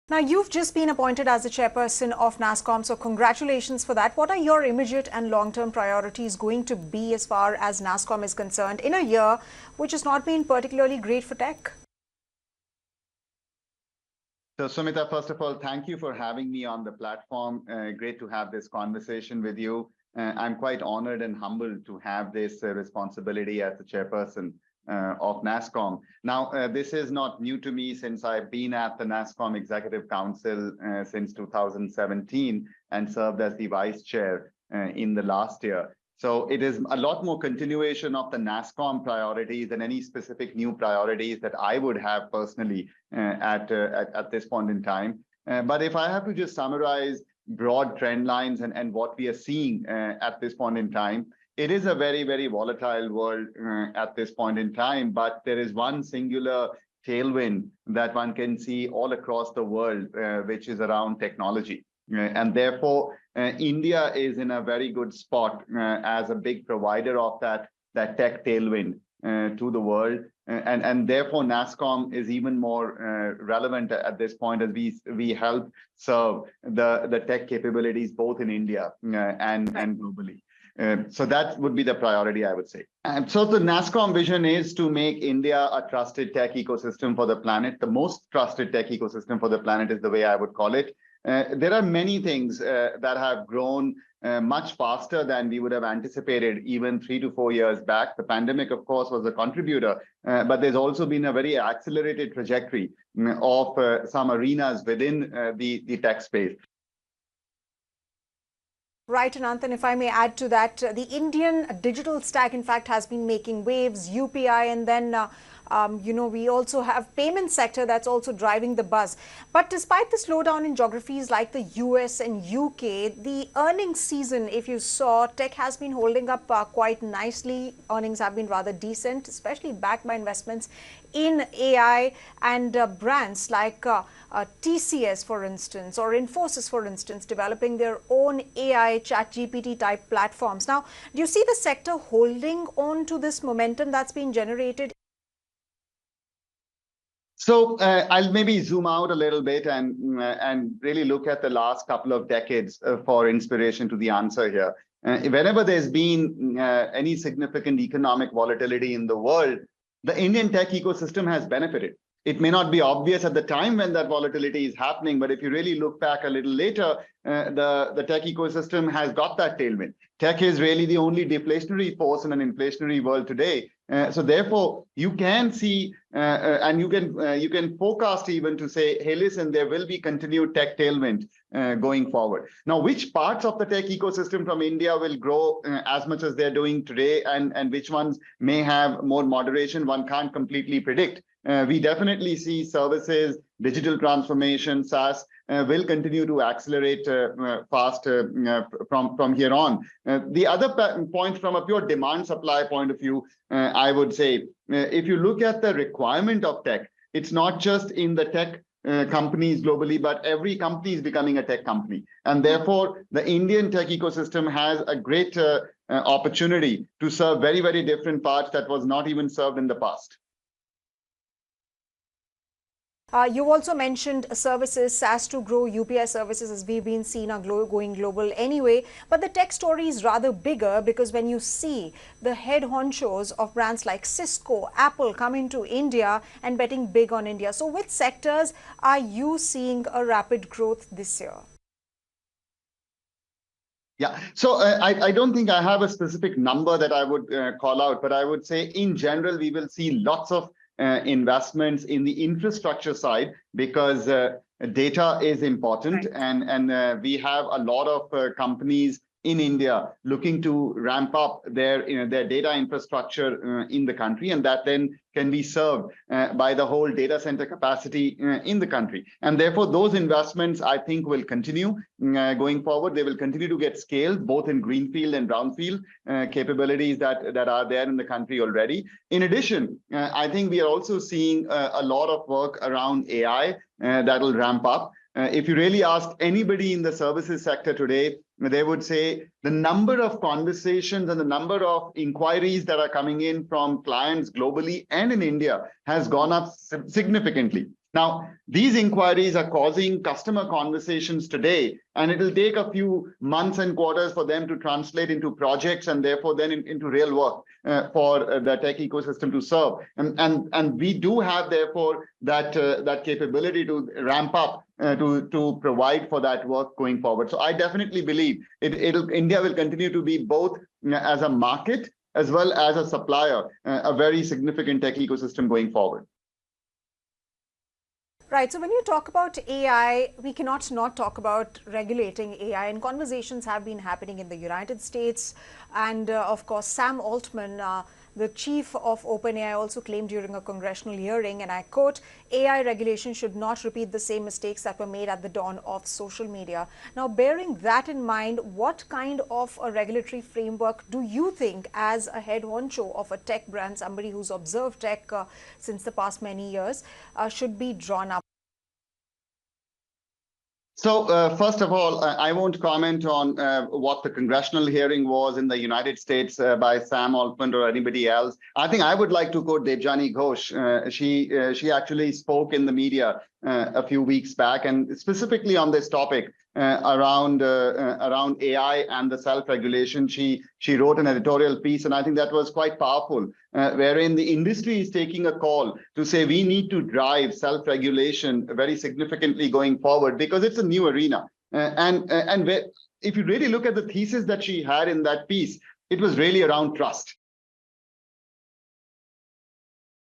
Now, you've just been appointed as the chairperson of NASSCOM, so congratulations for that. What are your immediate and long-term priorities going to be as far as NASSCOM is concerned in a year which has not been particularly great for tech? So, Sumita, first of all, thank you for having me on the platform. Great to have this conversation with you. I'm quite honored and humbled to have this responsibility as the chairperson of NASSCOM. Now, this is not new to me since I've been at the NASSCOM Executive Council since 2017 and served as the vice chair in the last year. So it is a lot more continuation of the NASSCOM priorities than any specific new priorities that I would have personally at this point in time. But if I have to just summarize broad trend lines and what we are seeing at this point in time, it is a very, very volatile world at this point in time, but there is one singular tailwind that one can see all across the world, which is around technology. And therefore, India is in a very good spot as a big provider of that tech tailwind to the world. And therefore, NASSCOM is even more relevant at this point as we help serve the tech capabilities both in India and globally. So that would be the priority, I would say. And so the NASSCOM vision is to make India a trusted tech ecosystem for the planet. The most trusted tech ecosystem for the planet is the way I would call it. There are many things that have grown much faster than we would have anticipated even 3 to 4 years back. The pandemic, of course, was a contributor, but there's also been a very accelerated trajectory of some arenas within the tech space. Right, Anant, and if I may add to that, the Indian digital stack, in fact, has been making waves, UPI, and then we also have payment sector that's also driving the buzz. But despite the slowdown in geographies like the US and UK, the earnings season, if you saw, tech has been holding up quite nicely. Earnings have been rather decent, especially backed by investments in AI and brands like TCS, for instance, or Infosys, for instance, developing their own AI ChatGPT type platforms. Now, do you see the sector holding on to this momentum that's been generated? So I'll maybe zoom out a little bit and really look at the last couple of decades for inspiration to the answer here. Whenever there's been any significant economic volatility in the world, the Indian tech ecosystem has benefited. It may not be obvious at the time when that volatility is happening, but if you really look back a little later, the tech ecosystem has got that tailwind. Tech is really the only deflationary force in an inflationary world today. So therefore, you can see and you can forecast even to say, hey, listen, there will be continued tech tailwind going forward. Now, which parts of the tech ecosystem from India will grow as much as they're doing today, and which ones may have more moderation, one can't completely predict. We definitely see services, digital transformation, SaaS will continue to accelerate fast from here on. The other point from a pure demand supply point of view, I would say, if you look at the requirement of tech, it's not just in the tech companies globally, but every company is becoming a tech company. And therefore, the Indian tech ecosystem has a great opportunity to serve very, very different parts that was not even served in the past. You also mentioned services, SaaS to grow, UPI services, as we've been seeing, are going global anyway. But the tech story is rather bigger, because when you see the head honchos of brands like Cisco, Apple coming to India and betting big on India. So which sectors are you seeing a rapid growth this year? Yeah, so I don't think I have a specific number that I would call out, but I would say in general, we will see lots of investments in the infrastructure side, because data is important, right. and we have a lot of companies in India looking to ramp up their data infrastructure in the country, and that then can be served by the whole data center capacity in the country. And therefore, those investments, I think, will continue going forward. They will continue to get scaled, both in greenfield and brownfield capabilities that are there in the country already. In addition, I think we are also seeing a lot of work around AI that will ramp up. If you really ask anybody in the services sector today, they would say the number of conversations and the number of inquiries that are coming in from clients globally and in India has gone up significantly. Now, these inquiries are causing customer conversations today, and it will take a few months and quarters for them to translate into projects and therefore then into real work for the tech ecosystem to serve. And we do have therefore that capability to ramp up to provide for that work going forward. So I definitely believe India will continue to be both as a market as well as a supplier, a very significant tech ecosystem going forward. Right. So when you talk about AI, we cannot not talk about regulating AI. And conversations have been happening in the United States. And of course, Sam Altman, the chief of OpenAI, also claimed during a congressional hearing, and I quote, AI regulation should not repeat the same mistakes that were made at the dawn of social media. Now, bearing that in mind, what kind of a regulatory framework do you think, as a head honcho of a tech brand, somebody who's observed tech since the past many years, should be drawn up? So first of all, I won't comment on what the congressional hearing was in the United States by Sam Altman or anybody else. I think I would like to quote Debjani Ghosh. She actually spoke in the media a few weeks back, and specifically on this topic around AI and the self-regulation. She wrote an editorial piece, and I think that was quite powerful, wherein the industry is taking a call to say we need to drive self-regulation very significantly going forward because it's a new arena. And if you really look at the thesis that she had in that piece, it was really around trust.